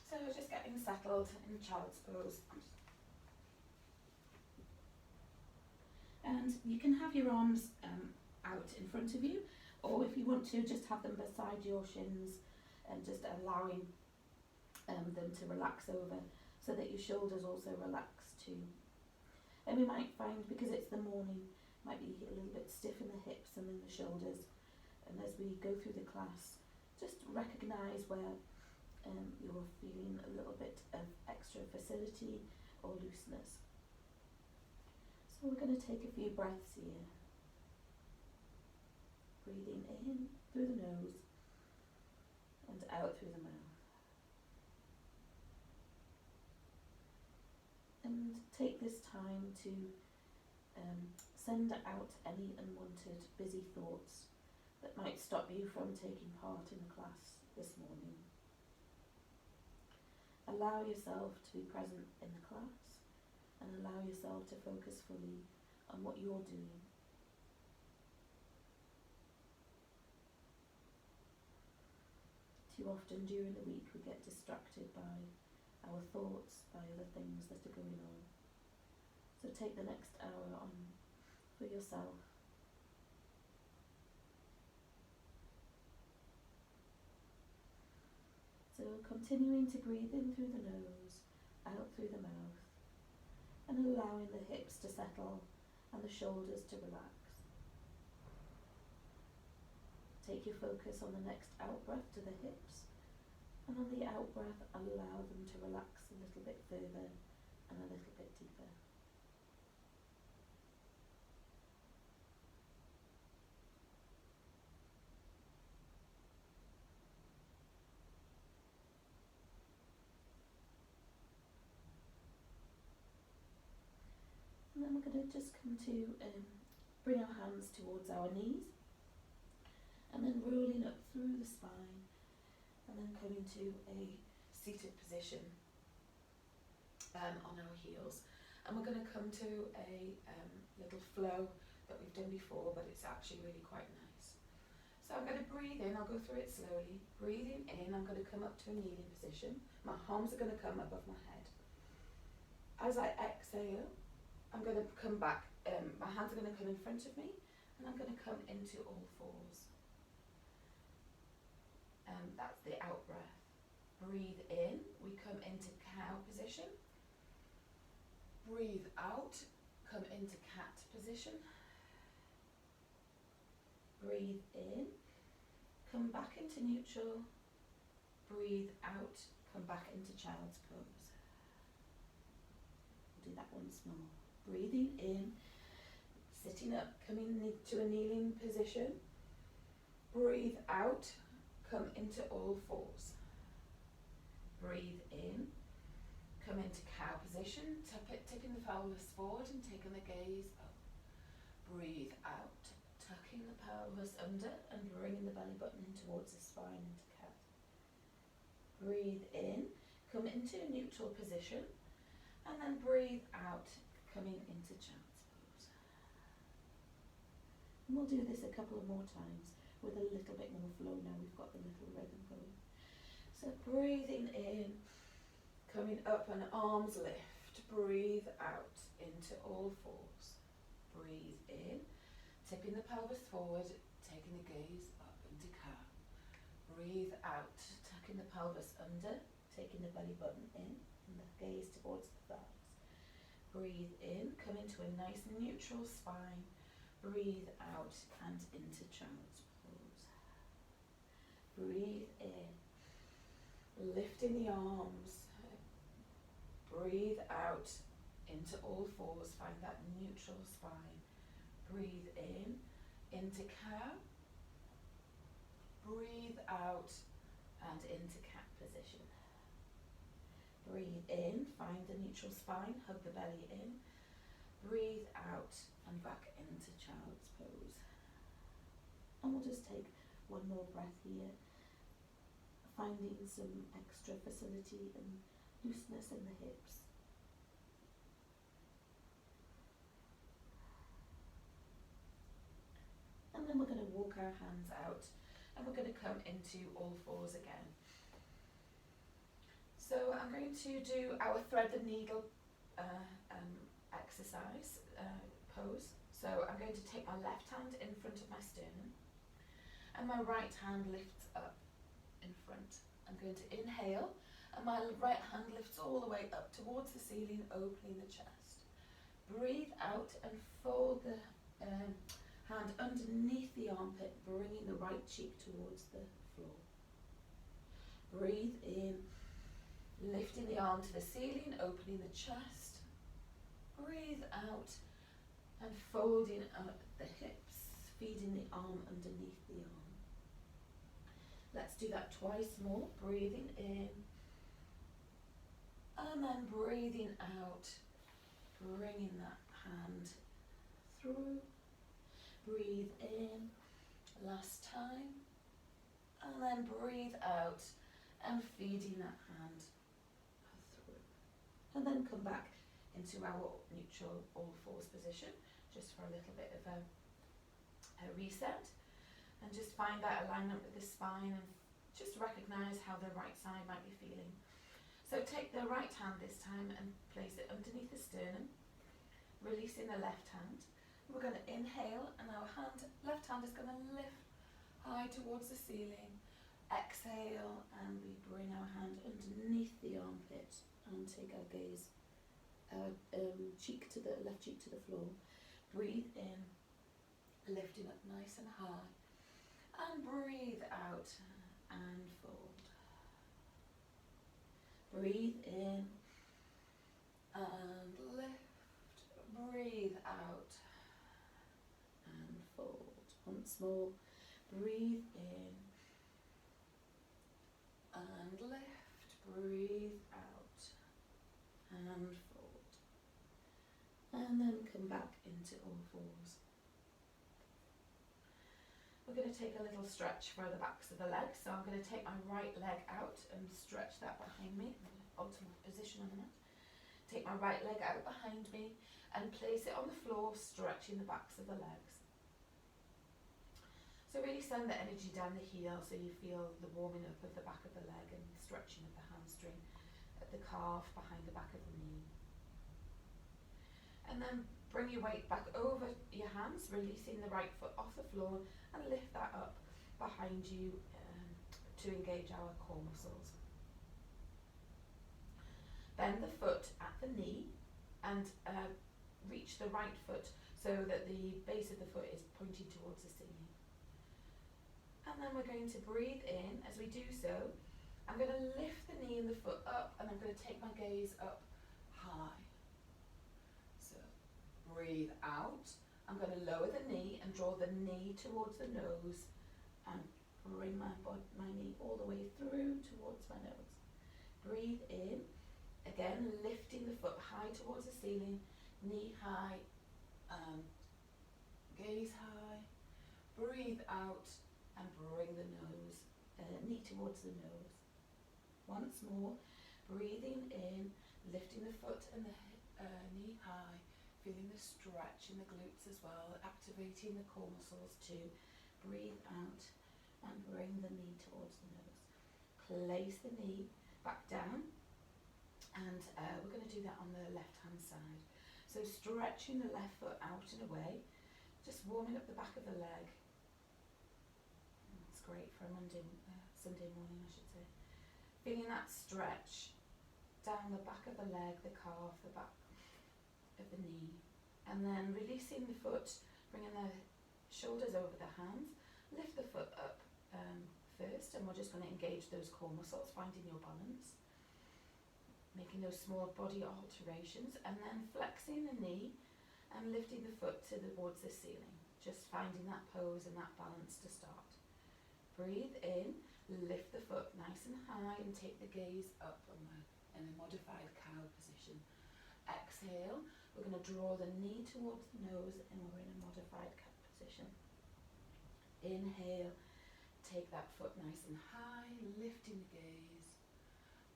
So just getting settled in child's pose. And you can have your arms out in front of you, or if you want to, just have them beside your shins and just allowing them to relax over so that your shoulders also relax too. And we might find, because it's the morning, might be a little bit stiff in the hips and in the shoulders. And as we go through the class, just recognise where you're feeling a little bit of extra facility or looseness. So we're going to take a few breaths here. Breathing in through the nose and out through the mouth. And take this time to send out any unwanted busy thoughts that might stop you from taking part in the class this morning. Allow yourself to be present in the class and allow yourself to focus fully on what you're doing. Too often during the week we get distracted by our thoughts, by other things that are going on. So take the next hour on for yourself. So continuing to breathe in through the nose, out through the mouth, and allowing the hips to settle and the shoulders to relax. Take your focus on the next out-breath to the hips, and on the out-breath allow them to relax a little bit further and a little bit deeper. And then we're going to just come to bring our hands towards our knees, and then rolling up through the spine, and then coming to a seated position on our heels. And we're going to come to a little flow that we've done before, but it's actually really quite nice. So I'm going to breathe in, I'll go through it slowly. Breathing in, I'm going to come up to a kneeling position. My arms are going to come above my head. As I exhale, I'm going to come back, my hands are going to come in front of me, and I'm going to come into all fours. That's the out breath. Breathe in, we come into cow position. Breathe out, come into cat position. Breathe in, come back into neutral. Breathe out, come back into child's pose. We'll do that once more. Breathing in, sitting up, coming to a kneeling position. Breathe out, come into all fours. Breathe in, come into cow position, tipping the pelvis forward and taking the gaze up. Breathe out, tucking the pelvis under and bringing the belly button in towards the spine into cat. Breathe in, come into a neutral position, and then breathe out, coming into child's pose. And we'll do this a couple of more times with a little bit more flow now we've got the little rhythm going. So breathing in, coming up and arms lift. Breathe out into all fours. Breathe in, tipping the pelvis forward, taking the gaze up into cow. Breathe out, tucking the pelvis under, taking the belly button in and the gaze towards the thighs. Breathe in, come into a nice neutral spine. Breathe out and into child's pose. Breathe in, lifting the arms. Breathe out into all fours, find that neutral spine. Breathe in, into cow. Breathe out and into cat position. Breathe in, find the neutral spine, hug the belly in. Breathe out and back into child's pose. And we'll just take one more breath here, finding some extra facility and looseness in the hips. And then we're going to walk our hands out and we're going to come into all fours again. So I'm going to do our thread the needle exercise pose. So I'm going to take my left hand in front of my sternum and my right hand lifts up in front. I'm going to inhale and my right hand lifts all the way up towards the ceiling, opening the chest. Breathe out and fold the hand underneath the armpit, bringing the right cheek towards the floor. Breathe in, lifting the arm to the ceiling, opening the chest. Breathe out and folding up the hips, feeding the arm underneath the arm. Let's do that twice more. Breathing in and then breathing out, bringing that hand through. Breathe in, last time, and then breathe out and feeding that hand through. And then come back into our neutral all fours position, just for a little bit of a reset. And just find that alignment with the spine and just recognise how the right side might be feeling. So take the right hand this time and place it underneath the sternum, releasing the left hand. We're going to inhale and our left hand is going to lift high towards the ceiling. Exhale and we bring our hand underneath the armpit and take our gaze, our left cheek to the floor. Breathe in, lifting up nice and high, and breathe out and fold. Breathe in and lift. Breathe out and fold. Once more, breathe in and lift. Breathe out and fold. And then come back into all fours. We're going to take a little stretch for the backs of the legs. So I'm going to take my right leg out and stretch that behind me, optimal position on the mat. Take my right leg out behind me and place it on the floor, stretching the backs of the legs. So really send the energy down the heel so you feel the warming up of the back of the leg and stretching of the hamstring at the calf behind the back of the knee. And then bring your weight back over your hands, releasing the right foot off the floor and lift that up behind you to engage our core muscles. Bend the foot at the knee and reach the right foot so that the base of the foot is pointing towards the ceiling. And then we're going to breathe in. As we do so, I'm going to lift the knee and the foot up and I'm going to take my gaze up high. So breathe out. I'm going to lower the knee and draw the knee towards the nose and bring my knee all the way through towards my nose. Breathe in. Again, lifting the foot high towards the ceiling, knee high, gaze high. Breathe out and bring the nose, knee towards the nose. Once more, breathing in, lifting the foot and the knee high, feeling the stretch in the glutes as well, activating the core muscles too. Breathe out and bring the knee towards the nose. Place the knee back down, and we're going to do that on the left hand side. So stretching the left foot out and away, just warming up the back of the leg. That's great for a Sunday morning, I should say. Feeling that stretch down the back of the leg, the calf, the back of the knee, and then releasing the foot, bringing the shoulders over the hands. Lift the foot up first, and we're just going to engage those core muscles, finding your balance, making those small body alterations, and then flexing the knee and lifting the foot towards the ceiling, just finding that pose and that balance to start. Breathe in, lift the foot nice and high and take the gaze up in a modified cow position. Exhale, we're going to draw the knee towards the nose and we're in a modified cat position. Inhale, take that foot nice and high, lifting the gaze.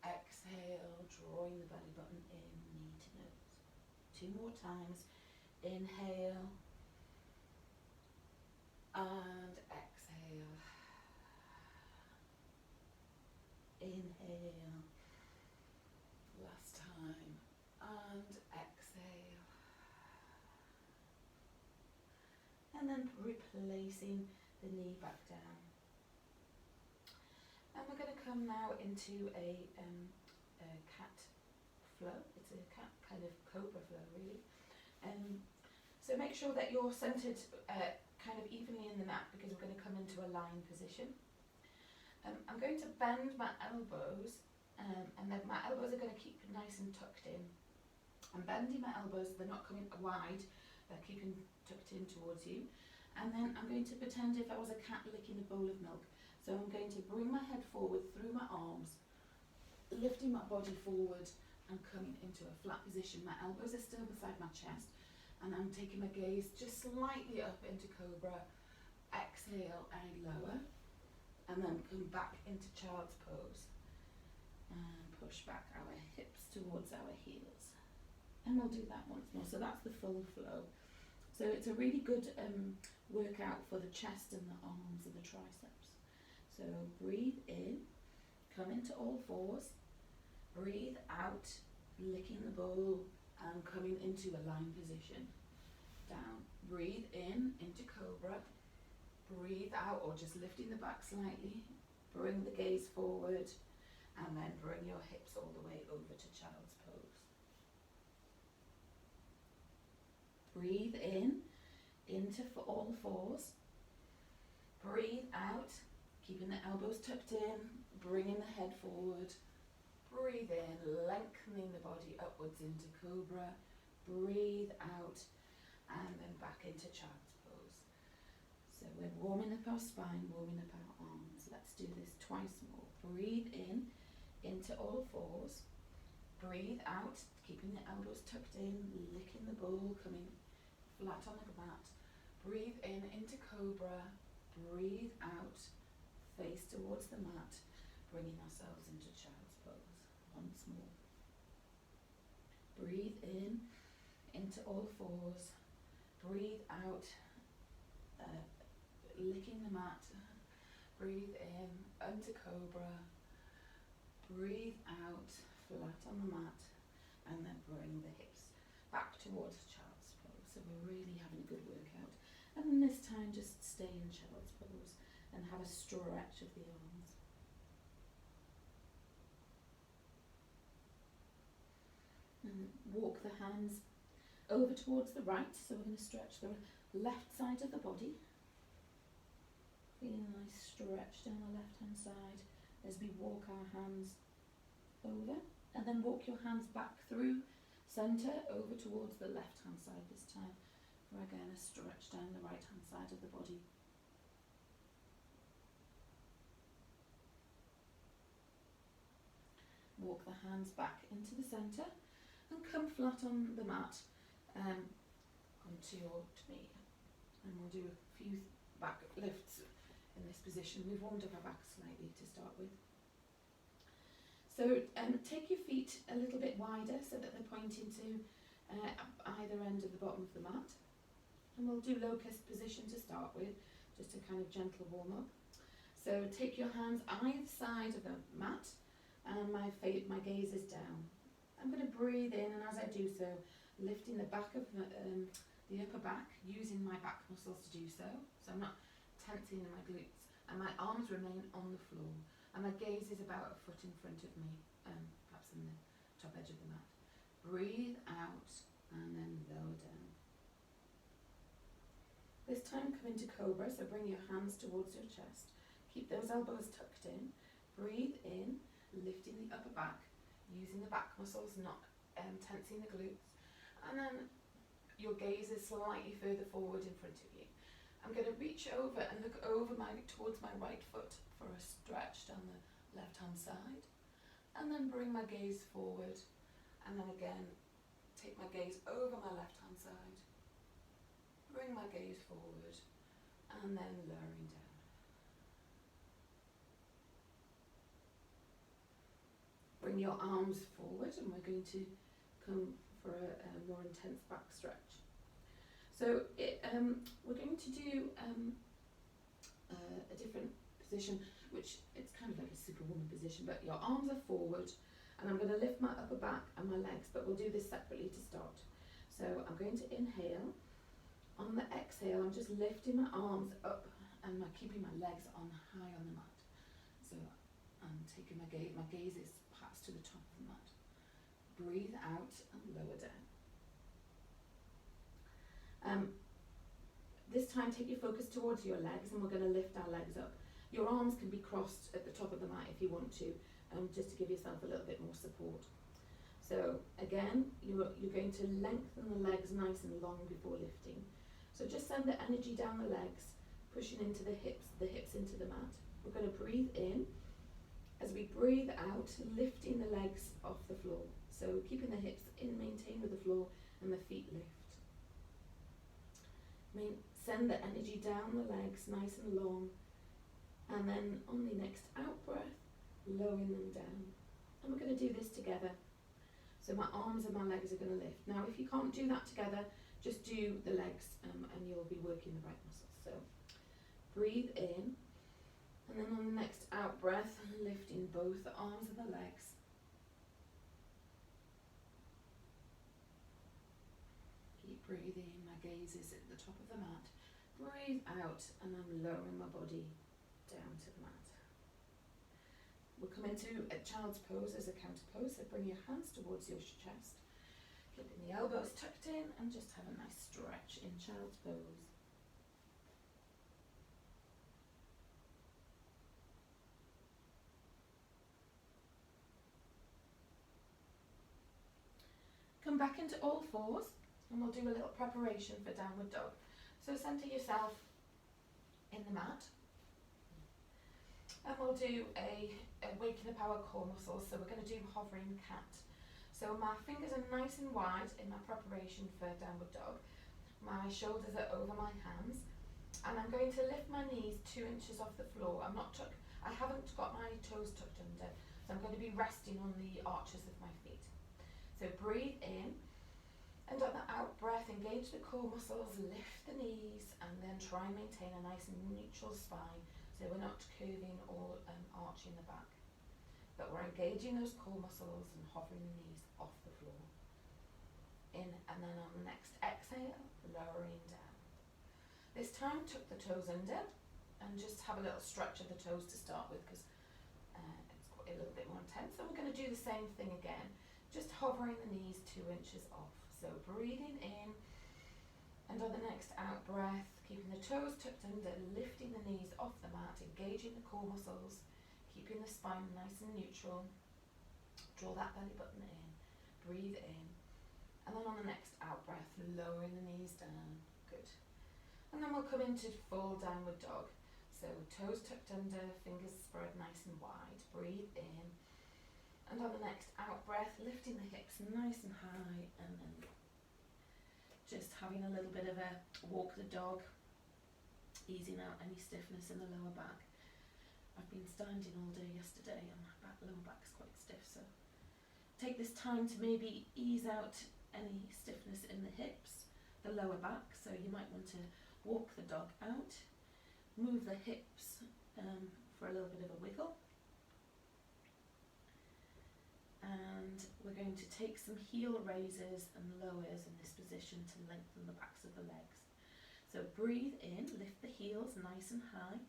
Exhale, drawing the belly button in, knee to nose. 2 more times. Inhale and exhale. Inhale Last time. And exhale. And then replacing the knee back down. And we're going to come now into a cat flow. It's a cat kind of cobra flow, really. So make sure that you're centered kind of evenly in the mat, because we're going to come into a lying position. I'm going to bend my elbows, and then my elbows are going to keep nice and tucked in. I'm bending my elbows, they're not coming wide, they're keeping tucked in towards you. And then I'm going to pretend if I was a cat licking a bowl of milk. So I'm going to bring my head forward through my arms, lifting my body forward and coming into a flat position. My elbows are still beside my chest, and I'm taking my gaze just slightly up into cobra. Exhale, I lower, and then come back into child's pose. And push back our hips towards our heels. And we'll do that once more. So that's the full flow. So it's a really good workout for the chest and the arms and the triceps. So breathe in, come into all fours, breathe out, licking the bowl and coming into a lying position. Down, breathe in into cobra, breathe out, or just lifting the back slightly, bring the gaze forward, and then bring your hips all the way over to child's pose. Breathe in, into for all fours. Breathe out, keeping the elbows tucked in, bringing the head forward. Breathe in, lengthening the body upwards into cobra. Breathe out, and then back into child's pose. So we're warming up our spine, warming up our arms. Let's do this twice more. Breathe in, into all fours. Breathe out, keeping the elbows tucked in, licking the bowl, coming flat on the mat. Breathe in into cobra. Breathe out, face towards the mat, bringing ourselves into child's pose. Once more. Breathe in, into all fours. Breathe out, licking the mat. Breathe in, into cobra. Breathe out, flat on the mat, and then bring the hips back towards child's pose. So we're really having a good workout. And then this time just stay in child's pose and have a stretch of the arms. And walk the hands over towards the right, so we're going to stretch the left side of the body. Feeling a nice stretch down the left hand side as we walk our hands over, and then walk your hands back through centre over towards the left hand side this time, for again a stretch down the right hand side of the body. Walk the hands back into the centre and come flat on the mat onto your knee, and we'll do a few back lifts in this position. We've warmed up our back slightly to start with. So take your feet a little bit wider so that they're pointing to either end of the bottom of the mat. And we'll do locust position to start with, just a kind of gentle warm up. So take your hands either side of the mat, and my gaze is down. I'm going to breathe in, and as I do so, lifting the back of the upper back, using my back muscles to do so. So I'm not tensing in my glutes, and my arms remain on the floor. And my gaze is about a foot in front of me, perhaps in the top edge of the mat. Breathe out and then lower down. This time come into cobra, so bring your hands towards your chest. Keep those elbows tucked in. Breathe in, lifting the upper back, using the back muscles, not tensing the glutes. And then your gaze is slightly further forward in front of you. I'm going to reach over and look over towards my right foot for a stretch down the left hand side, and then bring my gaze forward, and then again take my gaze over my left hand side, bring my gaze forward, and then lowering down. Bring your arms forward, and we're going to come for a more intense back stretch. So we're going to do a different position, which it's kind of like a superwoman position, but your arms are forward And I'm going to lift my upper back and my legs, but we'll do this separately to start. So I'm going to inhale. On the exhale, I'm just lifting my arms up and keeping my legs on high on the mat. So I'm taking my gaze is past to the top of the mat. Breathe out and lower down. This time take your focus towards your legs, and we're going to lift our legs up. Your arms can be crossed at the top of the mat if you want to, just to give yourself a little bit more support. So again, you're going to lengthen the legs nice and long before lifting. So just send the energy down the legs, pushing into the hips into the mat. We're going to breathe in. As we breathe out, lifting the legs off the floor. So keeping the hips in, maintain with the floor, and the feet lift. Send the energy down the legs nice and long, and then on the next out breath, lowering them down. And we're going to do this together. So my arms and my legs are going to lift. Now if you can't do that together, just do the legs and you'll be working the right muscles. So breathe in, and then on the next out breath, lifting both the arms and the legs. Keep breathing, my gaze is at the top of the mat. Breathe out, and I'm lowering my body down to the mat. We'll come into a child's pose as a counter pose, so bring your hands towards your chest, keeping the elbows tucked in, and just have a nice stretch in child's pose. Come back into all fours, and we'll do a little preparation for downward dog. So center yourself in the mat, and we'll do a waking up our core muscles. So we're going to do hovering cat. So my fingers are nice and wide in my preparation for downward dog. My shoulders are over my hands, and I'm going to lift my knees 2 inches off the floor. I haven't got my toes tucked under, so I'm going to be resting on the arches of my feet. So breathe in, and on the out breath, engage the core muscles, lift the knees, and then try and maintain a nice and neutral spine, so we're not curving or arching the back, but we're engaging those core muscles and hovering the knees off the floor. In, and then on the next exhale, lowering down. This time, tuck the toes under, and just have a little stretch of the toes to start with, because it's quite a little bit more intense. So we're going to do the same thing again, just hovering the knees 2 inches off. So breathing in, and on the next out breath, keeping the toes tucked under, lifting the knees off the mat, engaging the core muscles, keeping the spine nice and neutral. Draw that belly button in, breathe in, and then on the next out breath, lowering the knees down. Good. And then we'll come into full downward dog. So toes tucked under, fingers spread nice and wide, breathe in, and on the next out breath, lifting the hips nice and high, and then just having a little bit of a walk the dog, easing out any stiffness in the lower back. I've been standing all day yesterday and my lower back's quite stiff, so take this time to maybe ease out any stiffness in the hips, the lower back. So you might want to walk the dog out, move the hips for a little bit of a wiggle. And we're going to take some heel raises and lowers in this position to lengthen the backs of the legs. So breathe in, lift the heels nice and high,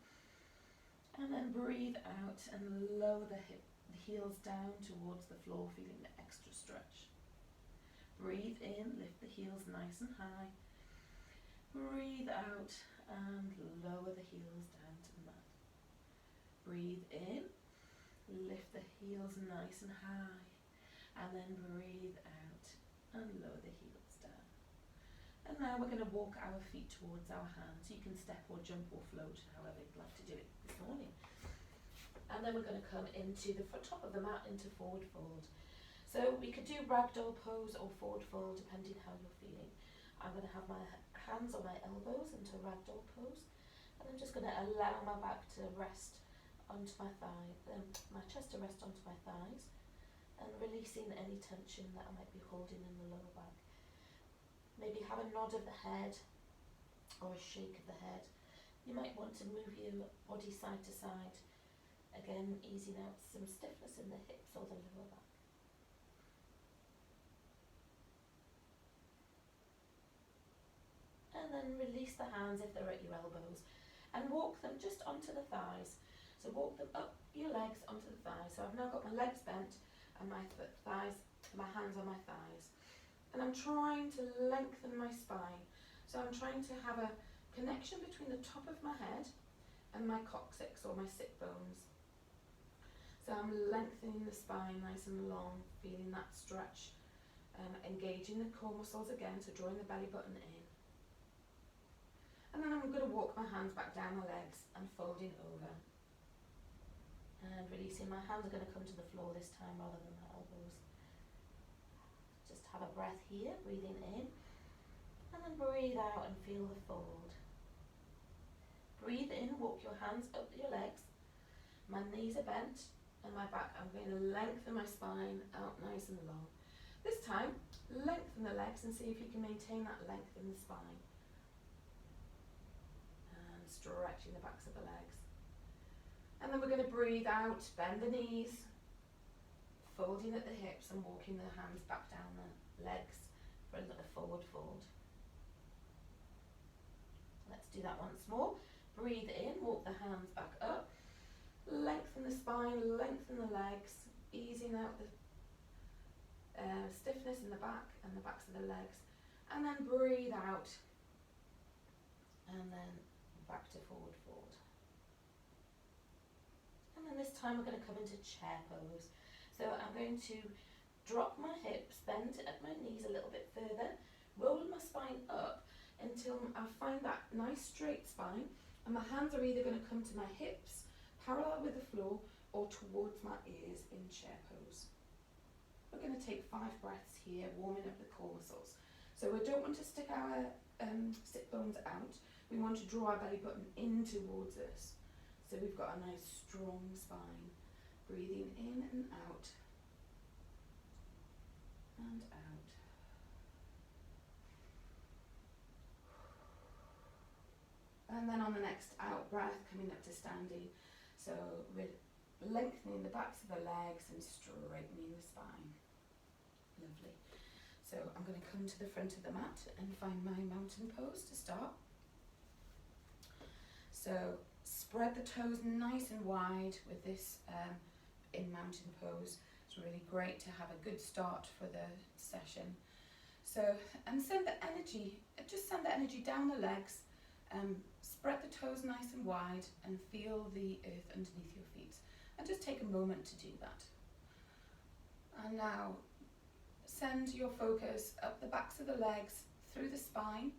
and then breathe out and lower the heels down towards the floor, feeling the extra stretch. Breathe in, lift the heels nice and high, breathe out and lower the heels down to the mat. Breathe in, lift the heels nice and high, and then breathe out and lower the heels down. And now we're going to walk our feet towards our hands. You can step or jump or float, however you'd like to do it this morning. And then we're going to come into the top of the mat into forward fold. So we could do ragdoll pose or forward fold, depending how you're feeling. I'm going to have my hands on my elbows into ragdoll pose, and I'm just going to allow my back to rest onto my my chest to rest onto my thighs, and releasing any tension that I might be holding in the lower back. Maybe have a nod of the head or a shake of the head. You might want to move your body side to side, again easing out some stiffness in the hips or the lower back. and then release the hands if they're at your elbows, and walk them just onto the thighs. So walk them up your legs onto the thighs. So I've now got my legs bent and my thighs, my hands on my thighs. And I'm trying to lengthen my spine. So I'm trying to have a connection between the top of my head and my coccyx or my sit bones. So I'm lengthening the spine nice and long, feeling that stretch, engaging the core muscles again, so drawing the belly button in. And then I'm going to walk my hands back down the legs and folding over. And releasing, my hands are going to come to the floor this time rather than my elbows. Just have a breath here, breathing in, and then breathe out and feel the fold. Breathe in, walk your hands up your legs. My knees are bent and my back, I'm going to lengthen my spine out nice and long. This time, lengthen the legs and see if you can maintain that length in the spine. And stretching the backs of the legs. And then we're going to breathe out, bend the knees, folding at the hips and walking the hands back down the legs for a little forward fold. Let's do that once more. Breathe in, walk the hands back up, lengthen the spine, lengthen the legs, easing out the stiffness in the back and the backs of the legs. And then breathe out, and then back to forward fold. And then this time we're going to come into chair pose. So I'm going to drop my hips, bend at my knees a little bit further, roll my spine up until I find that nice straight spine, and my hands are either going to come to my hips, parallel with the floor, or towards my ears in chair pose. We're going to take 5 breaths here, warming up the core muscles. So we don't want to stick our sit bones out, we want to draw our belly button in towards us. So we've got a nice strong spine. Breathing in and out. And out. And then on the next out breath, coming up to standing. So we're lengthening the backs of the legs and straightening the spine. Lovely. So I'm going to come to the front of the mat and find my mountain pose to start. So spread the toes nice and wide with this in mountain pose. It's really great to have a good start for the session. So, and send the energy, just send the energy down the legs, spread the toes nice and wide and feel the earth underneath your feet. And just take a moment to do that. And now send your focus up the backs of the legs, through the spine,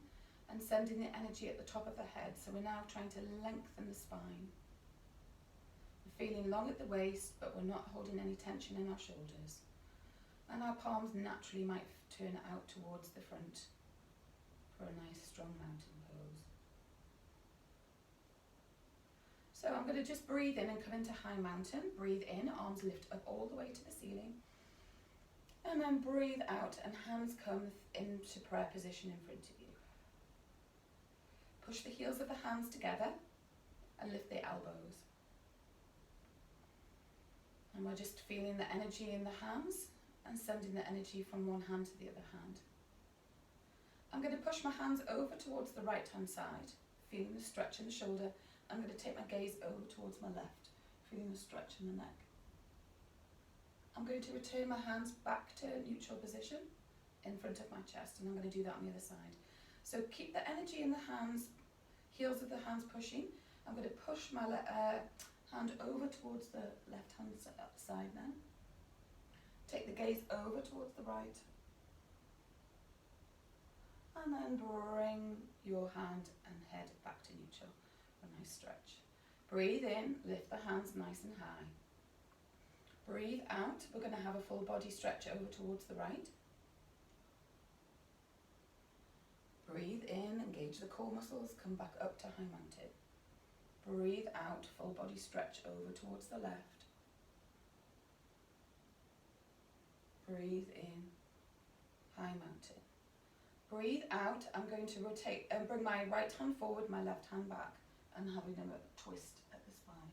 and sending the energy at the top of the head. So we're now trying to lengthen the spine. We're feeling long at the waist, but we're not holding any tension in our shoulders. And our palms naturally might turn out towards the front for a nice strong mountain pose. So I'm going to just breathe in and come into high mountain. Breathe in, arms lift up all the way to the ceiling. And then breathe out and hands come into prayer position in front of you. Push the heels of the hands together and lift the elbows. And we're just feeling the energy in the hands and sending the energy from one hand to the other hand. I'm going to push my hands over towards the right hand side, feeling the stretch in the shoulder. I'm going to take my gaze over towards my left, feeling the stretch in the neck. I'm going to return my hands back to neutral position in front of my chest, and I'm going to do that on the other side. So keep the energy in the hands, heels of the hands pushing. I'm going to push my hand over towards the left hand side now. Take the gaze over towards the right. And then bring your hand and head back to neutral. A nice stretch. Breathe in, lift the hands nice and high. Breathe out, we're going to have a full body stretch over towards the right. Breathe in, engage the core muscles, come back up to high mountain. Breathe out, full body stretch over towards the left. Breathe in, high mountain. Breathe out, I'm going to rotate and bring my right hand forward, my left hand back, and having a twist at the spine.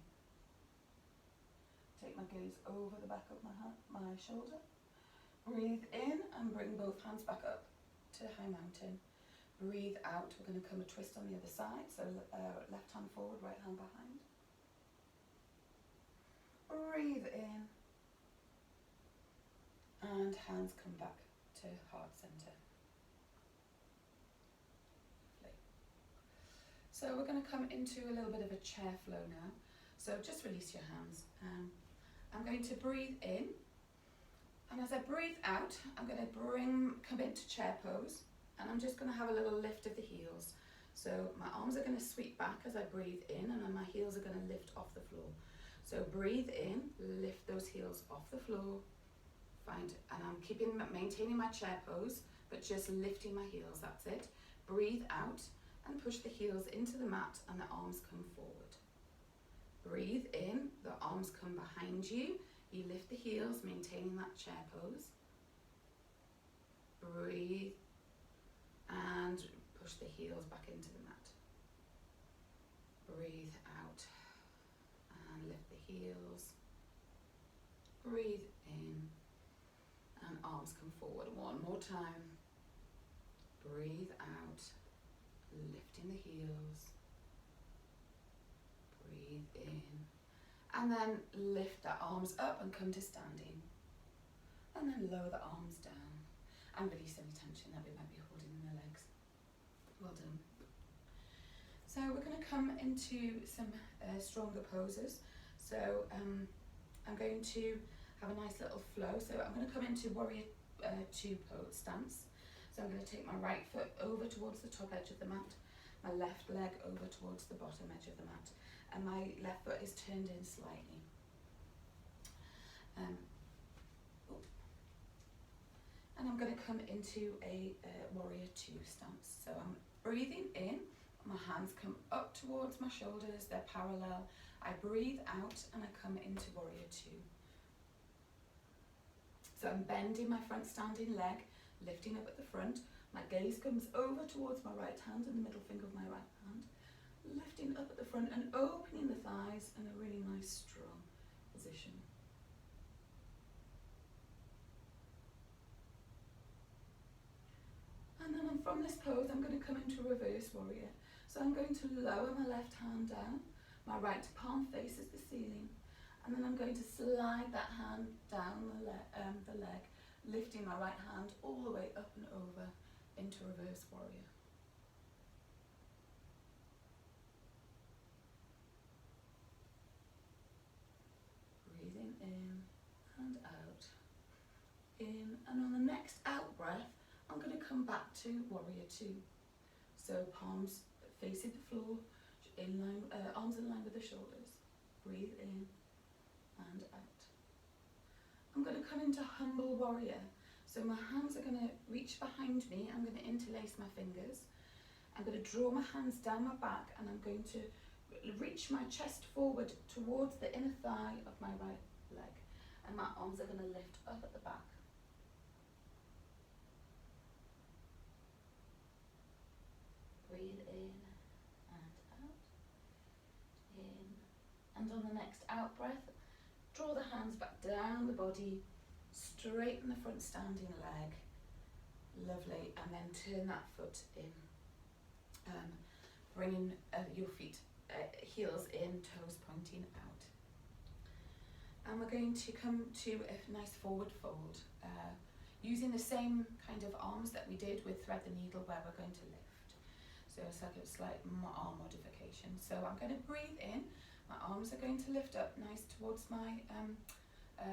Take my gaze over the back of my shoulder. Breathe in and bring both hands back up to high mountain. Breathe out. We're going to come a twist on the other side. So left hand forward, right hand behind. Breathe in. And hands come back to heart center. Lovely. So we're going to come into a little bit of a chair flow now. So just release your hands. I'm going to breathe in. And as I breathe out, I'm going to come into chair pose. And I'm just going to have a little lift of the heels. So my arms are going to sweep back as I breathe in, and then my heels are going to lift off the floor. So breathe in, lift those heels off the floor. And I'm maintaining my chair pose, but just lifting my heels, that's it. Breathe out and push the heels into the mat and the arms come forward. Breathe in, the arms come behind you. You lift the heels, maintaining that chair pose. Breathe and push the heels back into the mat. Breathe out and lift the heels. Breathe in and arms come forward. One more time. Breathe out, lifting the heels. Breathe in and then lift the arms up and come to standing. And then lower the arms down and release any tension that we might be holding in the legs. Well done. So we're going to come into some stronger poses. So I'm going to have a nice little flow. So I'm going to come into warrior two pose stance. So I'm going to take my right foot over towards the top edge of the mat, my left leg over towards the bottom edge of the mat, and my left foot is turned in slightly. And I'm going to come into a warrior two stance. So I'm breathing in, my hands come up towards my shoulders, they're parallel. I breathe out and I come into warrior two. So I'm bending my front standing leg, lifting up at the front. My gaze comes over towards my right hand and the middle finger of my right hand, lifting up at the front and opening the thighs in a really nice strong position. And then from this pose, I'm going to come into reverse warrior. So I'm going to lower my left hand down, my right palm faces the ceiling, and then I'm going to slide that hand down the leg, lifting my right hand all the way up and over into reverse warrior. Breathing in and out. In, and on the next out breath, I'm going to come back to warrior two. So palms facing the floor, arms in line with the shoulders. Breathe in and out. I'm going to come into humble warrior. So my hands are going to reach behind me. I'm going to interlace my fingers. I'm going to draw my hands down my back and I'm going to reach my chest forward towards the inner thigh of my right leg. And my arms are going to lift up at the back. Breathe in and out. In. And on the next out breath, draw the hands back down the body, straighten the front standing leg. Lovely. And then turn that foot in. Bringing your feet, heels in, toes pointing out. And we're going to come to a nice forward fold, using the same kind of arms that we did with thread the needle, where we're going to lift. So it's like a slight arm modification. So I'm going to breathe in, my arms are going to lift up nice towards my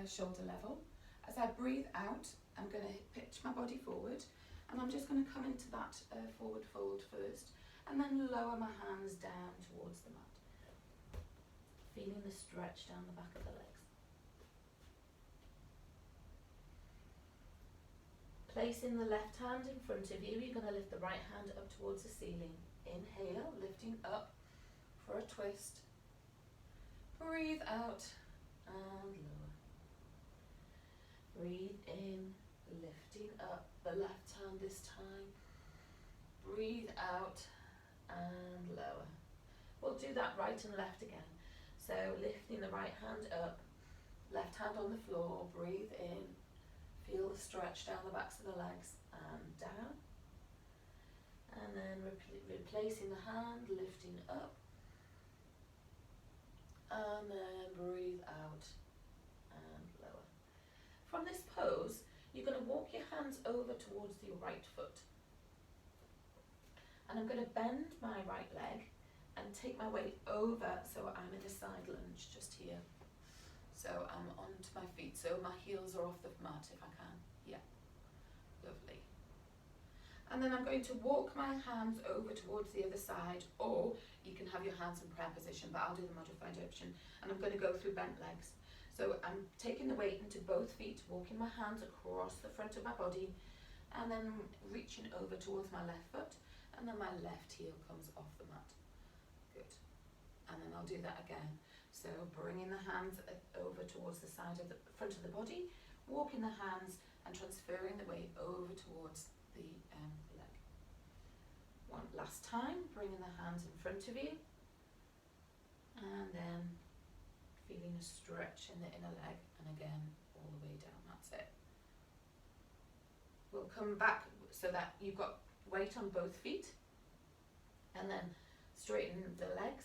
shoulder level. As I breathe out, I'm going to pitch my body forward, and I'm just going to come into that forward fold first, and then lower my hands down towards the mat. Feeling the stretch down the back of the legs. Placing the left hand in front of you, you're going to lift the right hand up towards the ceiling. Inhale, lifting up for a twist. Breathe out and lower. Breathe in, lifting up the left hand this time. Breathe out and lower. We'll do that right and left again. So lifting the right hand up, left hand on the floor, breathe in. Feel the stretch down the backs of the legs and down And then replacing the hand, lifting up. And then breathe out and lower. From this pose, you're going to walk your hands over towards your right foot. And I'm going to bend my right leg and take my weight over so I'm in a side lunge just here. So I'm onto my feet, so my heels are off the mat if I can. Yeah, lovely. And then I'm going to walk my hands over towards the other side, or you can have your hands in prayer position, but I'll do the modified option. And I'm going to go through bent legs. So I'm taking the weight into both feet, walking my hands across the front of my body, and then reaching over towards my left foot, and then my left heel comes off the mat. Good. And then I'll do that again. So bringing the hands over towards the side of the front of the body, walking the hands and transferring the weight over towards the leg. One last time, bringing the hands in front of you, and then feeling a stretch in the inner leg, and again all the way down. That's it. We'll come back so that you've got weight on both feet, and then straighten the legs.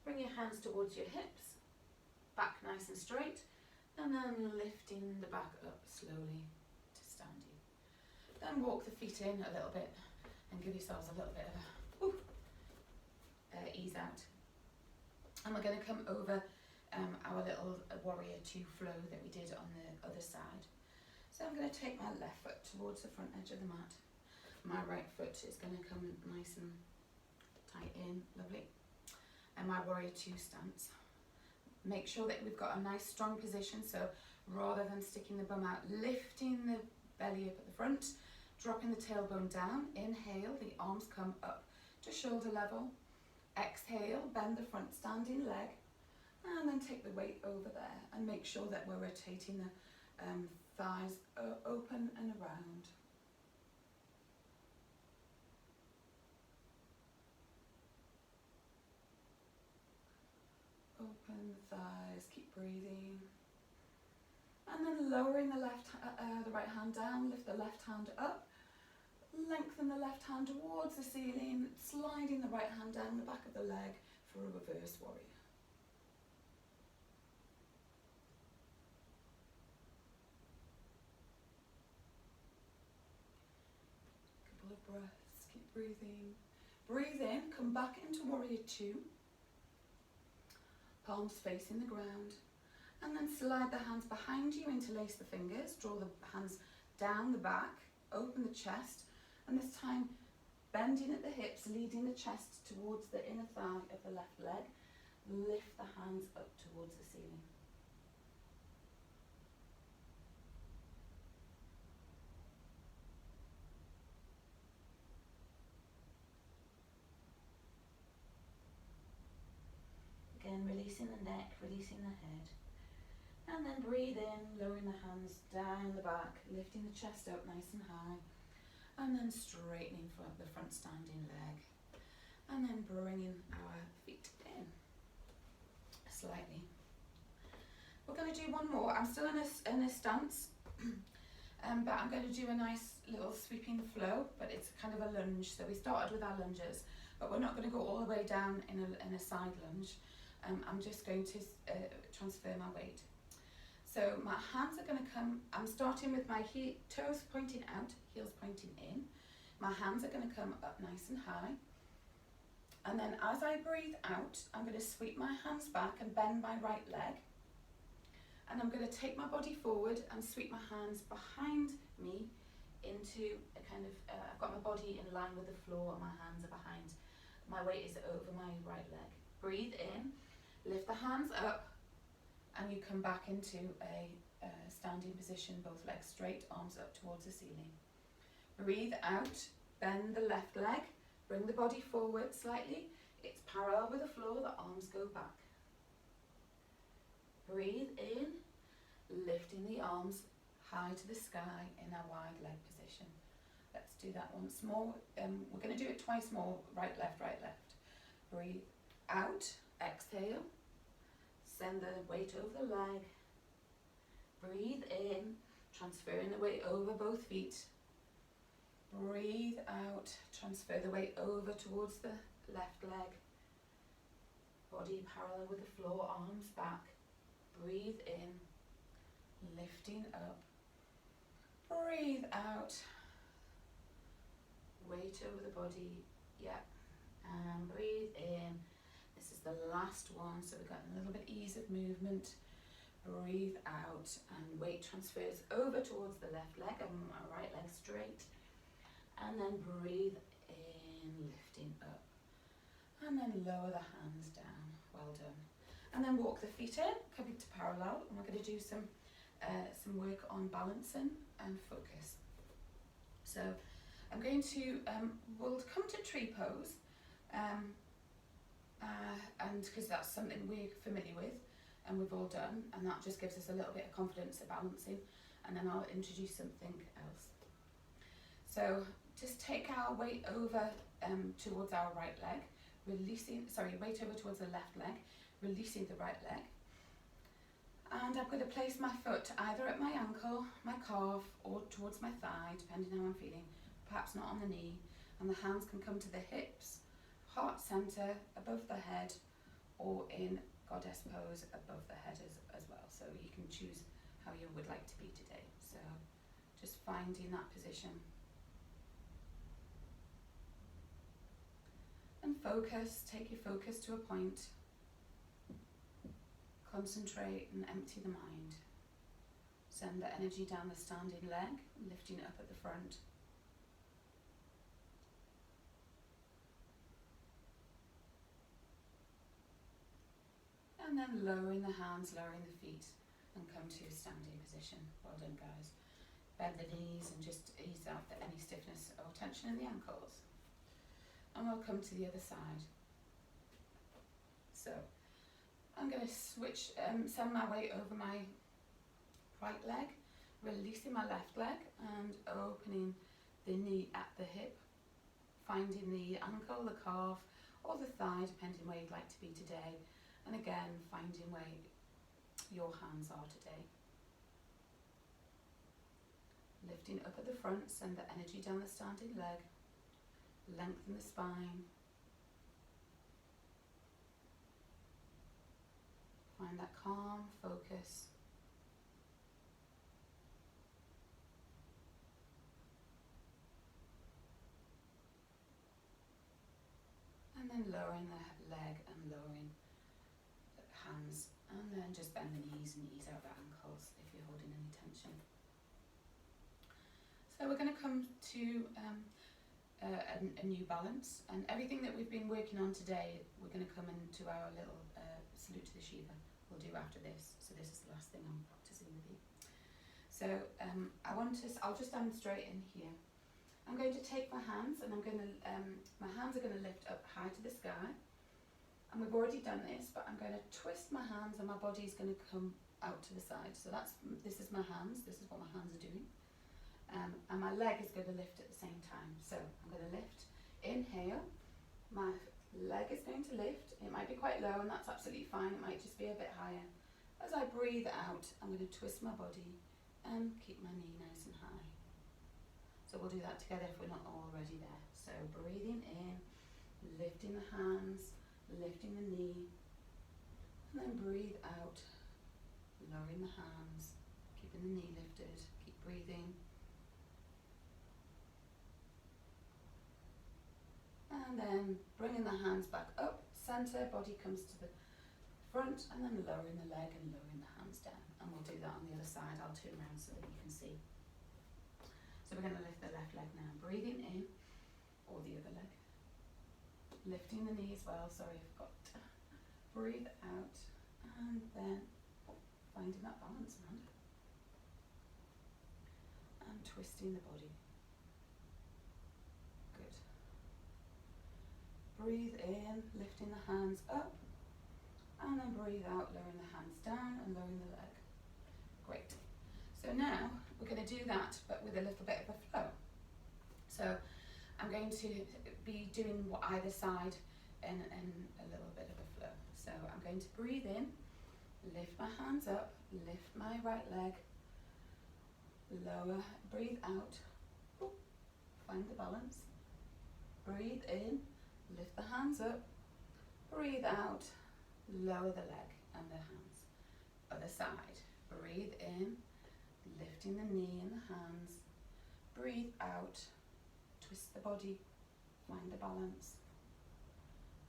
Bring your hands towards your hips, back nice and straight, and then lifting the back up slowly to standing. Then walk the feet in a little bit and give yourselves a little bit of a ease out. And we're going to come over our little warrior two flow that we did on the other side. So I'm going to take my left foot towards the front edge of the mat. My right foot is going to come nice and tight in, lovely. And my warrior two stance. Make sure that we've got a nice strong position, so rather than sticking the bum out, lifting the belly up at the front, dropping the tailbone down. Inhale, the arms come up to shoulder level. Exhale, bend the front standing leg, and then take the weight over there and make sure that we're rotating the thighs open and around. Open the thighs, keep breathing. And then lowering the right hand down, lift the left hand up, lengthen the left hand towards the ceiling, sliding the right hand down the back of the leg for a reverse warrior. Couple of breaths, keep breathing. Breathe in, come back into warrior two. Palms facing the ground, and then slide the hands behind you, interlace the fingers, draw the hands down the back, open the chest, and this time bending at the hips, leading the chest towards the inner thigh of the left leg. Lift the hands up towards the ceiling. Again, releasing the neck, releasing the head. And then breathe in, lowering the hands down the back, lifting the chest up nice and high. And then straightening the front standing leg. And then bringing our feet in slightly. We're going to do one more. I'm still in a stance, but I'm going to do a nice little sweeping flow, but it's kind of a lunge. So we started with our lunges, but we're not going to go all the way down in a side lunge. I'm just going to transfer my weight. So my hands are going to come, I'm starting with my toes pointing out, heels pointing in. My hands are going to come up nice and high. And then as I breathe out, I'm going to sweep my hands back and bend my right leg. And I'm going to take my body forward and sweep my hands behind me into a kind of, I've got my body in line with the floor and my hands are behind. My weight is over my right leg. Breathe in, lift the hands up, and you come back into a standing position, both legs straight, arms up towards the ceiling. Breathe out, bend the left leg, bring the body forward slightly. It's parallel with the floor, the arms go back. Breathe in, lifting the arms high to the sky in a wide leg position. Let's do that once more. We're going to do it twice more, right, left, right, left. Breathe out, exhale, send the weight over the leg. Breathe in, transferring the weight over both feet. Breathe out, transfer the weight over towards the left leg. Body parallel with the floor, arms back. Breathe in, lifting up. Breathe out. Weight over the body, yep. And breathe in. This is the last one, so we've got a little bit ease of movement. Breathe out, and weight transfers over towards the left leg, and my right leg straight. And then breathe in, lifting up. And then lower the hands down. Well done. And then walk the feet in, coming to parallel, and we're going to do some work on balancing and focus. So I'm going to, we'll come to tree pose, and because that's something we're familiar with and we've all done, and that just gives us a little bit of confidence of balancing, and then I'll introduce something else. So just take our weight over towards our right leg, weight over towards the left leg, releasing the right leg. And I'm going to place my foot either at my ankle, my calf, or towards my thigh, depending how I'm feeling, perhaps not on the knee. And the hands can come to the hips, heart center, above the head, or in goddess pose above the head as well. So you can choose how you would like to be today. So just finding that position. And focus, take your focus to a point. Concentrate and empty the mind. Send the energy down the standing leg, lifting it up at the front. And then lowering the hands, lowering the feet, and come to a standing position. Well done, guys. Bend the knees and just ease out any stiffness or tension in the ankles. And we'll come to the other side. So I'm going to switch, send my weight over my right leg, releasing my left leg and opening the knee at the hip, finding the ankle, the calf, or the thigh, depending where you'd like to be today. And again, finding where your hands are today. Lifting up at the front, send the energy down the standing leg, lengthen the spine. Find that calm focus. And then lowering the leg and lowering the hands. And then just bend the knees and ease out the ankles if you're holding any tension. So we're going to come to a new balance. And everything that we've been working on today, we're going to come into our little salute to the Shiva. We'll do after this. So this is the last thing I'm practicing with you. So I'll just demonstrate in here. I'm going to take my hands and my hands are going to lift up high to the sky. And we've already done this, but I'm going to twist my hands and my body is going to come out to the side. So this is my hands, this is what my hands are doing. And my leg is going to lift at the same time. So I'm going to lift, inhale, my leg is going to lift. It might be quite low and that's absolutely fine, it might just be a bit higher. As I breathe out, I'm going to twist my body and keep my knee nice and high. So we'll do that together if we're not already there. So breathing in, lifting the hands, lifting the knee, and then breathe out, lowering the hands, keeping the knee lifted, keep breathing. And then bringing the hands back up, center, body comes to the front, and then lowering the leg and lowering the hands down. And we'll do that on the other side. I'll turn around so that you can see. So we're going to lift the left leg now. Breathing in, or the other leg. Lifting the knee as well, sorry, I forgot. Breathe out, and then finding that balance around it. And twisting the body. Good. Breathe in, lifting the hands up, and then breathe out, lowering the hands down and lowering the leg. Great. So now we're going to do that, but with a little bit of a flow. So I'm going to be doing either side in a little bit of a flow. So I'm going to breathe in, lift my hands up, lift my right leg, lower, breathe out, find the balance. Breathe in, lift the hands up. Breathe out, lower the leg and the hands. Other side. Breathe in, lifting the knee and the hands. Breathe out, twist the body, find the balance.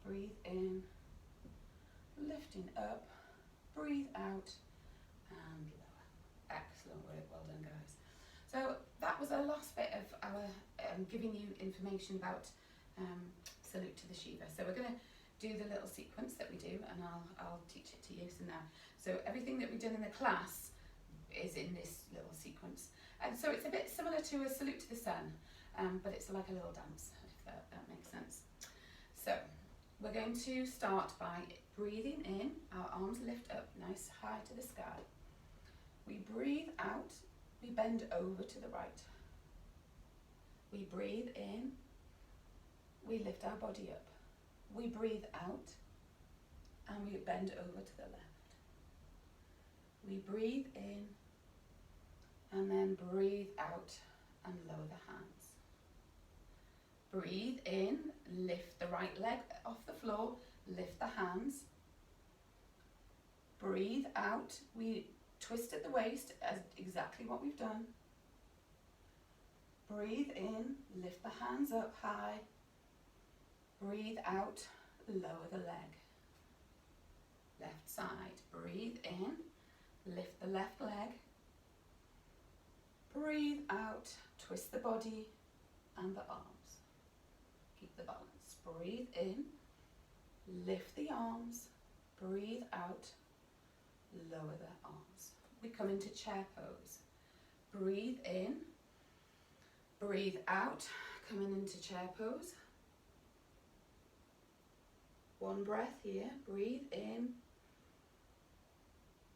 Breathe in, lifting up. Breathe out and lower. Excellent work, well done guys. So that was the last bit of our giving you information about salute to the Shiva. So we're going to do the little sequence that we do, and I'll teach it to you. So everything that we've done in the class is in this little sequence, and so it's a bit similar to a salute to the sun, but it's like a little dance, if that makes sense. So we're going to start by breathing in. Our arms lift up nice high to the sky. We breathe out, we bend over to the right. We breathe in, we lift our body up. We breathe out and we bend over to the left. We breathe in and then breathe out and lower the hands. Breathe in, lift the right leg off the floor, lift the hands. Breathe out, we twist at the waist, as exactly what we've done. Breathe in, lift the hands up high. Breathe out, lower the leg. Left side. Breathe in, lift the left leg. Breathe out, twist the body and the arms. Keep the balance. Breathe in, lift the arms. Breathe out, lower the arms. We come into chair pose. Breathe in, breathe out, coming into chair pose. One breath here. Breathe in,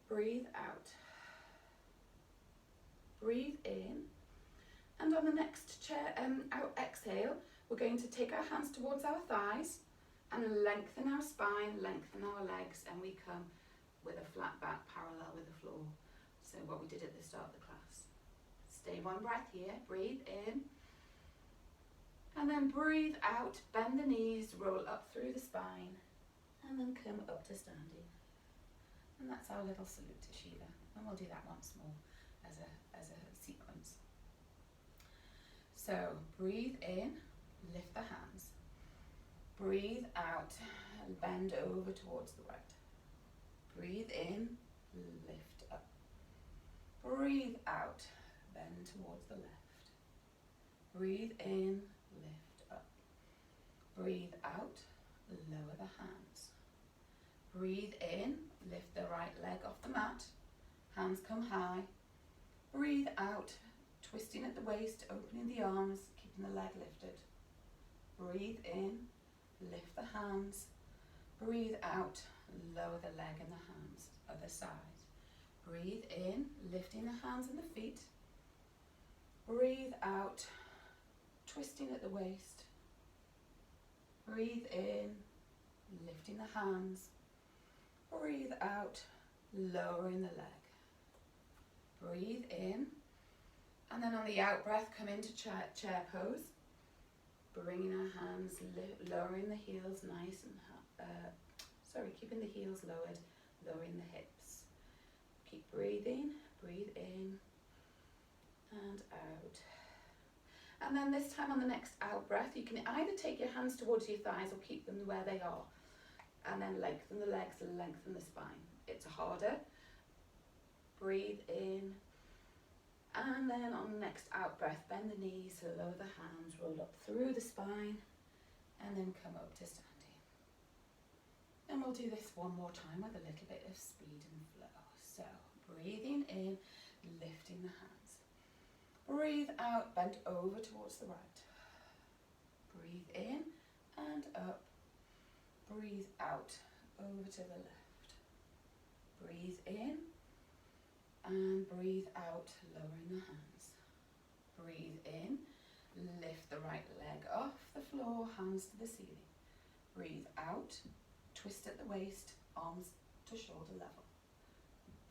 breathe out. Breathe in, and on the next chair out exhale, we're going to take our hands towards our thighs and lengthen our spine, lengthen our legs, and we come with a flat back parallel with the floor. So what we did at the start of the class. Stay one breath here. Breathe in, and then breathe out, bend the knees, roll up through the spine, and then come up to standing. And that's our little salute to Shiva. And we'll do that once more as a sequence. So breathe in, lift the hands. Breathe out, and bend over towards the right. Breathe in, lift up. Breathe out, bend towards the left. Breathe in, lift up. Breathe out, lower the hands. Breathe in, lift the right leg off the mat. Hands come high. Breathe out, twisting at the waist, opening the arms, keeping the leg lifted. Breathe in, lift the hands. Breathe out, lower the leg and the hands. Other side. Breathe in, lifting the hands and the feet. Breathe out, twisting at the waist. Breathe in, lifting the hands. Breathe out, lowering the leg. Breathe in, and then on the out breath, come into chair pose. Bringing our hands, lowering the heels nice and, keeping the heels lowered, lowering the hips. Keep breathing, breathe in and out. And then this time on the next out breath, you can either take your hands towards your thighs or keep them where they are. And then lengthen the legs and lengthen the spine. It's harder. Breathe in. And then on the next out breath, bend the knees, lower the hands, roll up through the spine, and then come up to standing. And we'll do this one more time with a little bit of speed and flow. So breathing in, lifting the hands. Breathe out, bend over towards the right. Breathe in and up. Breathe out, over to the left. Breathe in and breathe out, lowering the hands. Breathe in, lift the right leg off the floor, hands to the ceiling. Breathe out, twist at the waist, arms to shoulder level.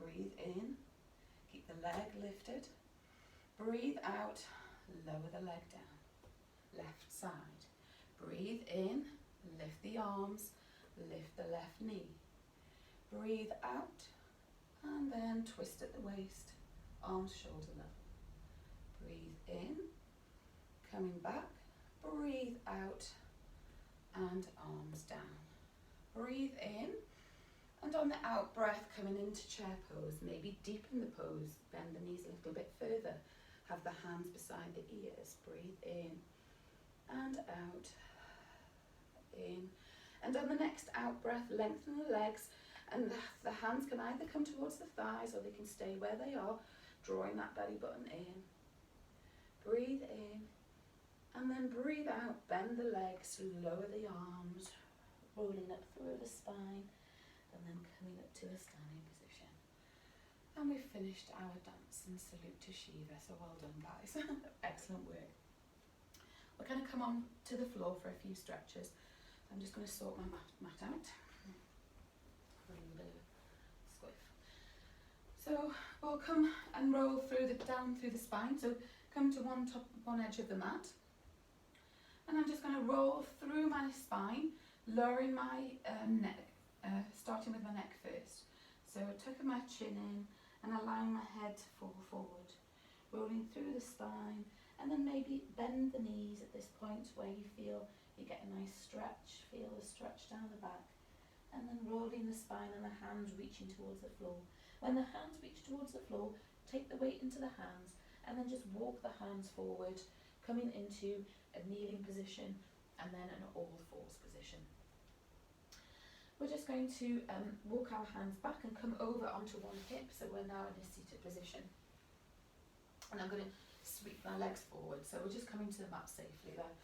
Breathe in, keep the leg lifted. Breathe out, lower the leg down. left side. Breathe in, lift the arms, lift the left knee. Breathe out, and then twist at the waist, arms shoulder level. Breathe in, coming back, breathe out, and arms down. Breathe in, and on the out breath, coming into chair pose, maybe deepen the pose, bend the knees a little bit further, have the hands beside the ears. Breathe in and out, in. And on the next out breath, lengthen the legs, and the hands can either come towards the thighs or they can stay where they are, drawing that belly button in. Breathe in, and then breathe out, bend the legs, lower the arms, rolling up through the spine, and then coming up to a standing position. And we've finished our dance and salute to Shiva, so well done guys. Excellent work. We're going to come on to the floor for a few stretches. I'm just going to sort my mat out. A little bit of squiff. So we'll come and roll down through the spine. So come to one edge of the mat. And I'm just going to roll through my spine, lowering my neck, starting with my neck first. So tucking my chin in and allowing my head to fall forward, rolling through the spine, and then maybe bend the knees at this point where you feel you get a nice stretch, feel the stretch down the back, and then rolling the spine and the hands reaching towards the floor. When the hands reach towards the floor, take the weight into the hands, and then just walk the hands forward, coming into a kneeling position and then an all fours position. We're just going to walk our hands back and come over onto one hip, so we're now in a seated position. And I'm going to sweep my legs forward, so we're just coming to the mat safely there.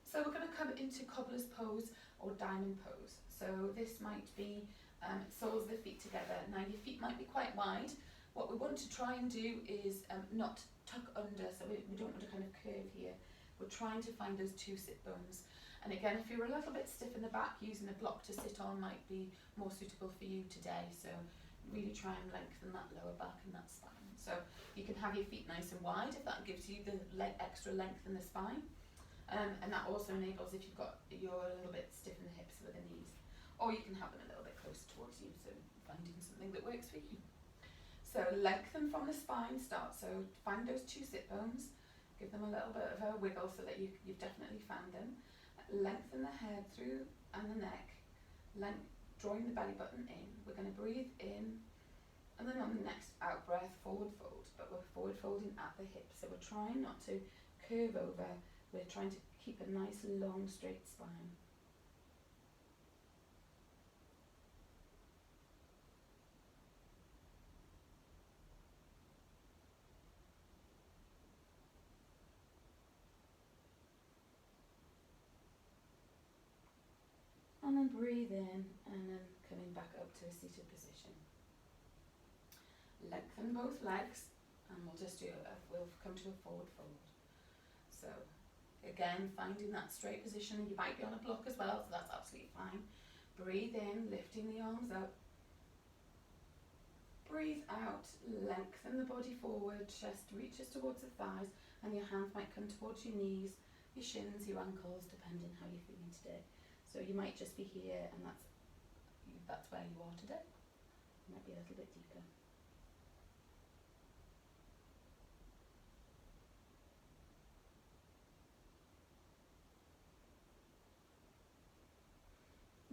So we're going to come into cobbler's pose or diamond pose. So this might be soles of the feet together. Now your feet might be quite wide. What we want to try and do is not tuck under, so we don't want to kind of curve here. We're trying to find those two sit bones. And again, if you're a little bit stiff in the back, using a block to sit on might be more suitable for you today. So really try and lengthen that lower back and that spine. So you can have your feet nice and wide if that gives you the extra length in the spine. And that also enables if you're a little bit stiff in the hips with the knees. Or you can have them a little bit closer towards you, so finding something that works for you. So lengthen from the spine, so find those two sit bones, give them a little bit of a wiggle so that you've definitely found them. Lengthen the head through and the neck, drawing the belly button in. We're going to breathe in, and then on the next out breath, forward fold, but we're forward folding at the hip. So we're trying not to curve over, we're trying to keep a nice long straight spine. And then breathe in, and then coming back up to a seated position. Lengthen both legs, and we'll just we'll come to a forward fold. So again, finding that straight position. You might be on a block as well, so that's absolutely fine. Breathe in, lifting the arms up. Breathe out, lengthen the body forward, chest reaches towards the thighs, and your hands might come towards your knees, your shins, your ankles, depending how you're feeling today. So you might just be here, and that's where you are today. You might be a little bit deeper.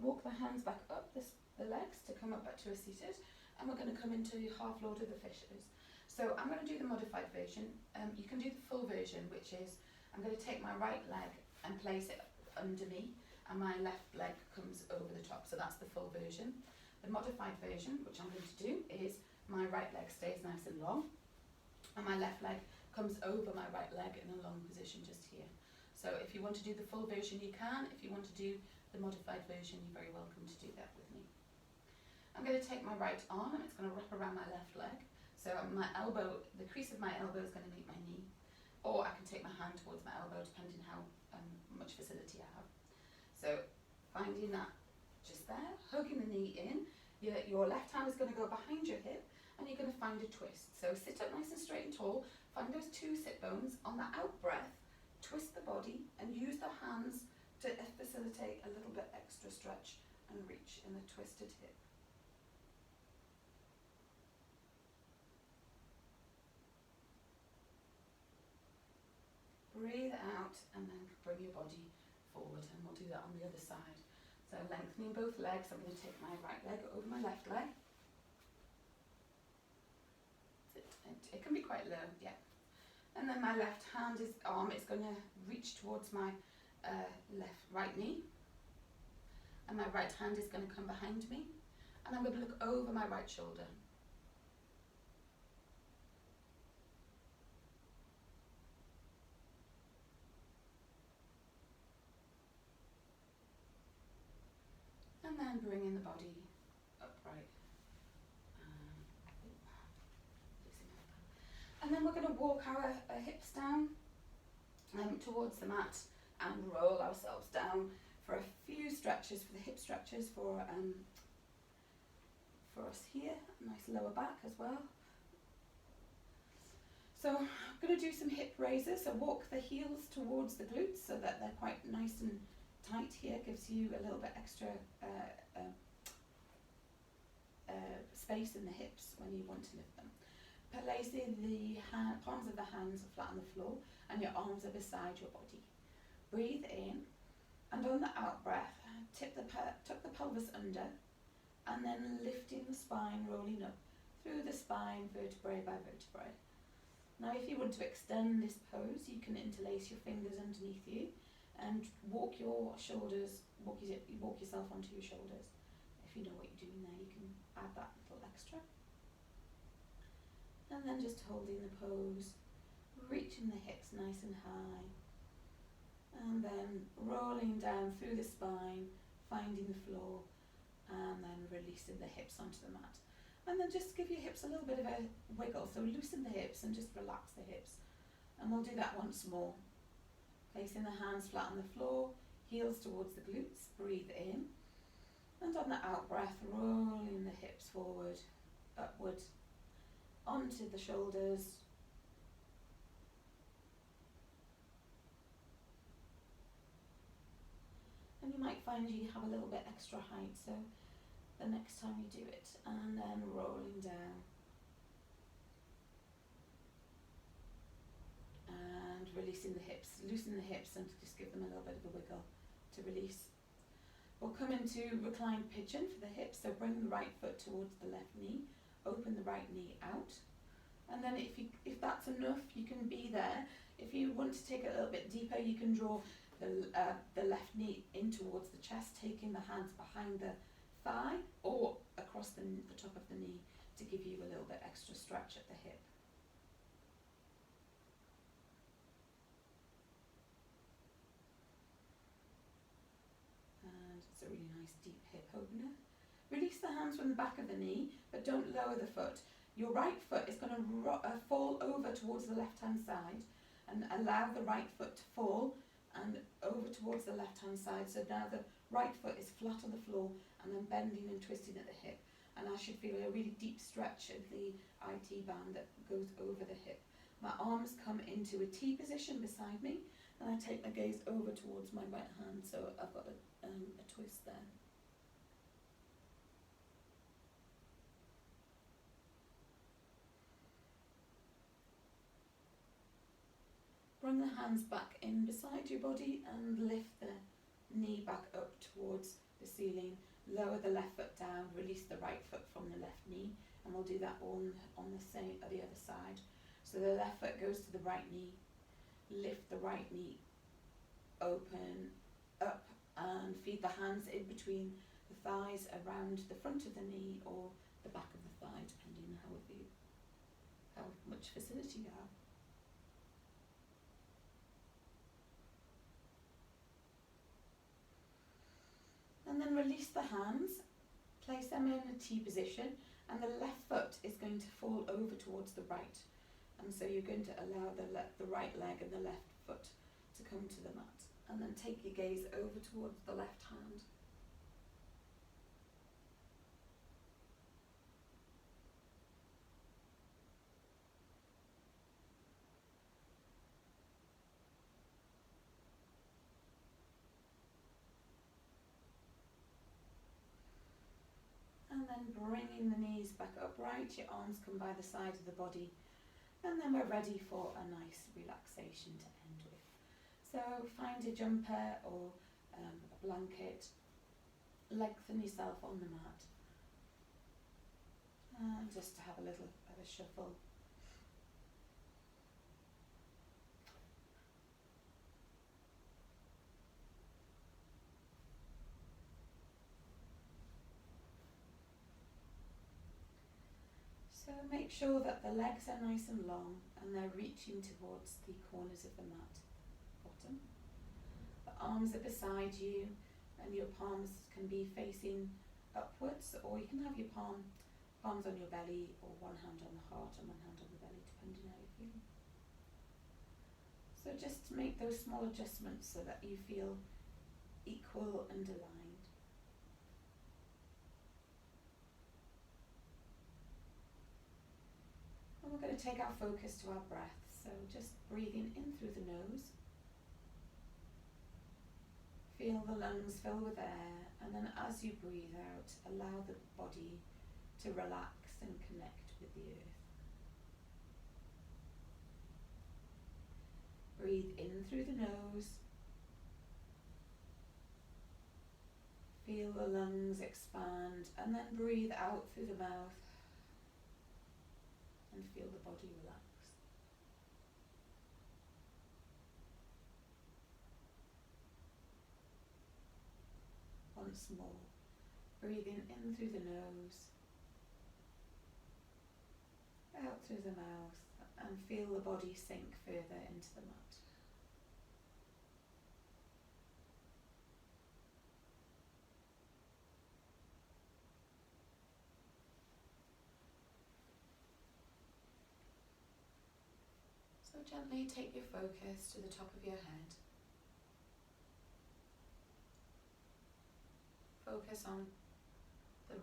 Walk the hands back up the legs to come up back to a seated, and we're going to come into half Lord of the Fishes. So I'm going to do the modified version. You can do the full version, which is I'm going to take my right leg and place it under me, and my left leg comes over the top, so that's the full version. The modified version, which I'm going to do, is my right leg stays nice and long, and my left leg comes over my right leg in a long position just here. So if you want to do the full version, you can. If you want to do the modified version, you're very welcome to do that with me. I'm going to take my right arm, and it's going to wrap around my left leg. So my elbow, the crease of my elbow is going to meet my knee, or I can take my hand towards my elbow, depending how much facility I have. So finding that just there, hugging the knee in, your left hand is going to go behind your hip, and you're going to find a twist. So sit up nice and straight and tall, find those 2 sit bones. On the out breath, twist the body and use the hands to facilitate a little bit extra stretch and reach in the twisted hip. Breathe out and then bring your body forward, and we'll do that on the other side. So lengthening both legs, I'm going to take my right leg over my left leg. It can be quite low, yeah. And then my left arm is going to reach towards my right knee. And my right hand is going to come behind me. And I'm going to look over my right shoulder. And then bringing the body upright. And then we're going to walk our hips down towards the mat and roll ourselves down for a few stretches, for the hip stretches, for us here. A nice lower back as well. So I'm going to do some hip raises. So walk the heels towards the glutes so that they're quite nice and tight here. Gives you a little bit extra space in the hips when you want to lift them. Placing the palms of the hands flat on the floor and your arms are beside your body. Breathe in, and on the out breath, tuck the pelvis under, and then lifting the spine, rolling up through the spine, vertebrae by vertebrae. Now if you want to extend this pose, you can interlace your fingers underneath you and walk your shoulders, walk yourself onto your shoulders. If you know what you're doing there, you can add that little extra. And then just holding the pose, reaching the hips nice and high, and then rolling down through the spine, finding the floor, and then releasing the hips onto the mat. And then just give your hips a little bit of a wiggle, so loosen the hips and just relax the hips. And we'll do that once more. Placing the hands flat on the floor, heels towards the glutes, breathe in, and on the out breath, rolling the hips forward, upward, onto the shoulders. And you might find you have a little bit extra height, so the next time you do it, and then rolling down. And releasing the hips, loosen the hips and just give them a little bit of a wiggle to release. We'll come into reclined pigeon for the hips, so bring the right foot towards the left knee, open the right knee out, and then if that's enough, you can be there. If you want to take it a little bit deeper, you can draw the left knee in towards the chest, taking the hands behind the thigh or across the top of the knee to give you a little bit extra stretch at the hip. And it's a really nice deep hip opener. Release the hands from the back of the knee, but don't lower the foot. Your right foot is going to fall over towards the left-hand side, and allow the right foot to fall and over towards the left-hand side. So now the right foot is flat on the floor and then bending and twisting at the hip. And I should feel a really deep stretch of the IT band that goes over the hip. My arms come into a T position beside me, and I take my gaze over towards my right hand, so I've got a twist there. Bring the hands back in beside your body and lift the knee back up towards the ceiling. Lower the left foot down, release the right foot from the left knee, and we'll do that on the other side. So the left foot goes to the right knee, lift the right knee, open, up, and feed the hands in between the thighs around the front of the knee or the back of the thigh, depending on how much facility you have. And then release the hands, place them in a T position, and the left foot is going to fall over towards the right. And so you're going to allow the right leg and the left foot to come to the mat. And then take your gaze over towards the left hand. then bringing the knees back upright, your arms come by the side of the body, and then we're ready for a nice relaxation to end with. So find a jumper or a blanket, lengthen yourself on the mat, and just to have a little of a shuffle. So make sure that the legs are nice and long and they're reaching towards the corners of the mat bottom. The arms are beside you and your palms can be facing upwards, or you can have your palms on your belly, or one hand on the heart and one hand on the belly, depending how you're feeling. So just make those small adjustments so that you feel equal and aligned. And we're going to take our focus to our breath, so just breathing in through the nose. Feel the lungs fill with air, and then as you breathe out, allow the body to relax and connect with the earth. Breathe in through the nose. Feel the lungs expand, and then breathe out through the mouth and feel the body relax. Once more, breathing in through the nose, out through the mouth, and feel the body sink further into the mat. So gently take your focus to the top of your head. Focus on the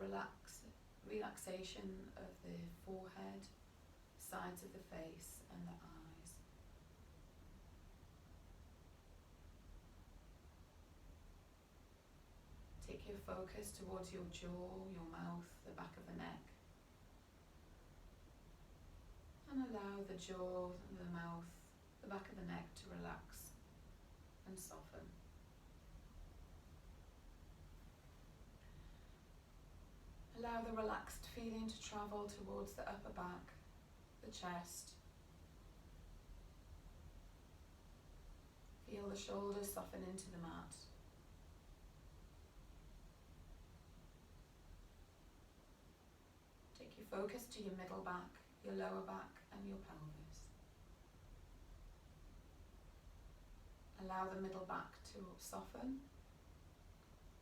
relaxation of the forehead, sides of the face and the eyes. Take your focus towards your jaw, your mouth, the back of the neck. And allow the jaw, the mouth, the back of the neck to relax and soften. Allow the relaxed feeling to travel towards the upper back, the chest. Feel the shoulders soften into the mat. Take your focus to your middle back, your lower back and your pelvis. Allow the middle back to soften,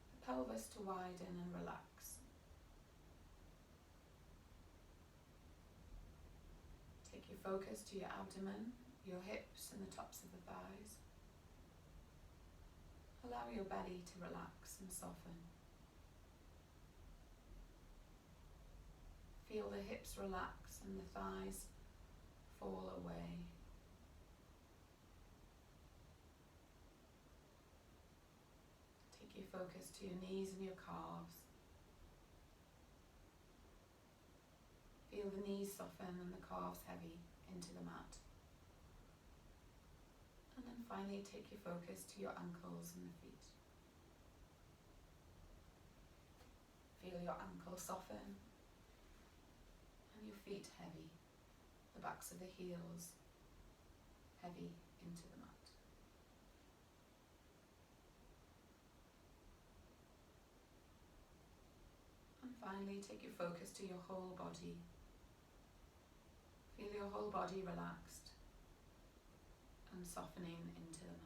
the pelvis to widen and relax. Take your focus to your abdomen, your hips and the tops of the thighs. Allow your belly to relax and soften. Feel the hips relax and the thighs fall away. Take your focus to your knees and your calves. Feel the knees soften and the calves heavy into the mat. And then finally take your focus to your ankles and the feet. Feel your ankles soften and your feet heavy, the backs of the heels heavy into the mat. And finally take your focus to your whole body. Feel your whole body relaxed and softening into the mat.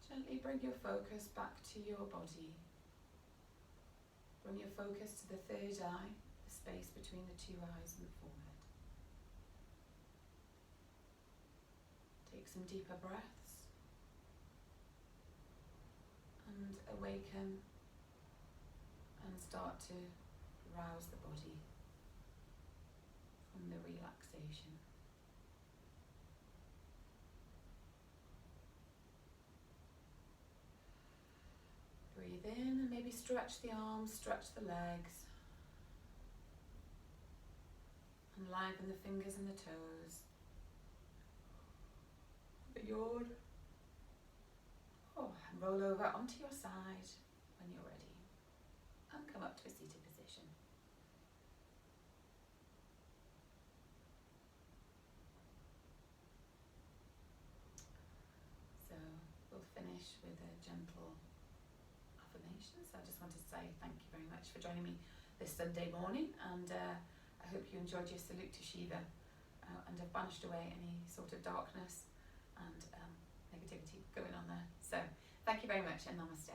Gently bring your focus back to your body. Bring your focus to the third eye, the space between the two eyes and the forehead. Take some deeper breaths and awaken and start to rouse the body from the relaxation. Breathe in and maybe stretch the arms, stretch the legs. Enliven the fingers and the toes. Have a yawn. Oh, and roll over onto your side when you're ready. And come up to a seated position. So we'll finish with a gentle affirmation. So I just wanted to say thank you very much for joining me this Sunday morning, and I hope you enjoyed your salute to Shiva and have banished away any sort of darkness and negativity going on there. So thank you very much and namaste.